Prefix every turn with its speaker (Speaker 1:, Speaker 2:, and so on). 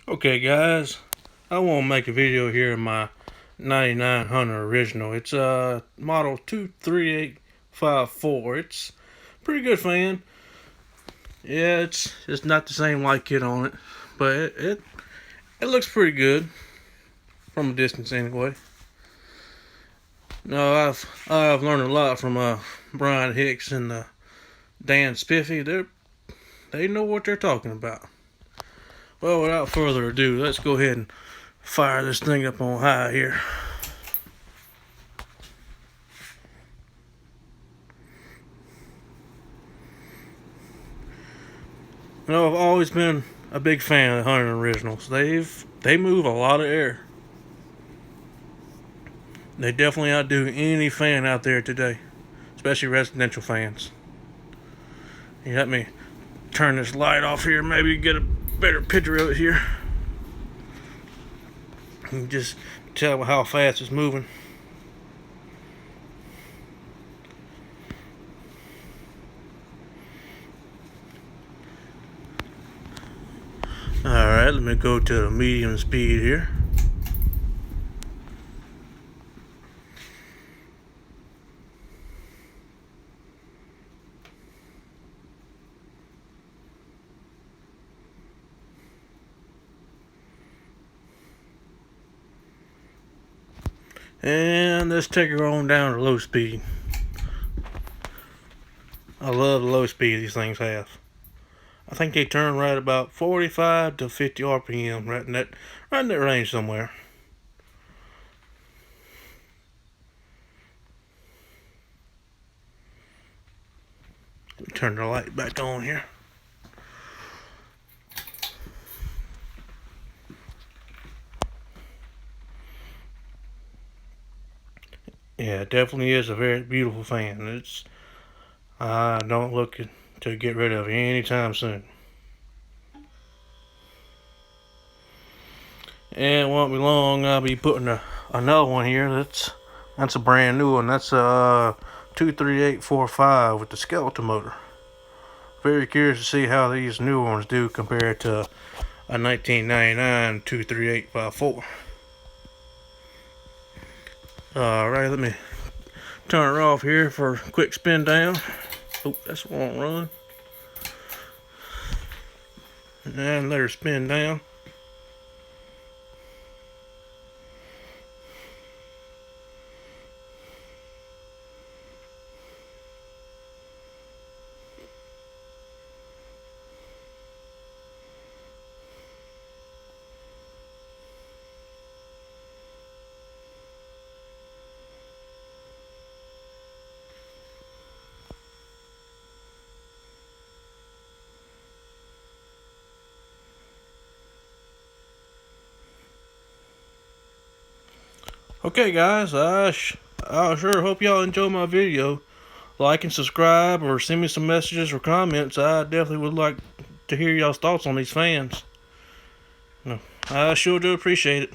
Speaker 1: Okay guys, I want to make a video here of my 99 Hunter original. It's model 23854. It's a pretty good fan. Yeah, it's not the same light kit on it, but it looks pretty good from a distance anyway. No, I've learned a lot from Brian Hicks and Dan Spiffy. They know what they're talking about. Well, without further ado, let's go ahead and fire this thing up on high here. You know, I've always been a big fan of the Hunter Originals. They move a lot of air. They definitely outdo any fan out there today, especially residential fans. You let me turn this light off here, maybe get a better picture of it here. You can just tell how fast it's moving. Alright, let me go to the medium speed here. And let's take her on down to low speed. I love the low speed these things have. I think they turn right about 45 to 50 RPM, right in that range somewhere. Let me turn the light back on here. Yeah, it definitely is a very beautiful fan. I don't look to get rid of it anytime soon. And it won't be long, I'll be putting another one here. That's a brand new one. That's a 23845 with the skeleton motor. Very curious to see how these new ones do compared to a 1999 23854. Alright, let me turn her off here for a quick spin down. Oh, that's won't run. And let her spin down. Okay guys, I sure hope y'all enjoy my video. Like and subscribe or send me some messages or comments. I definitely would like to hear y'all's thoughts on these fans. I sure do appreciate it.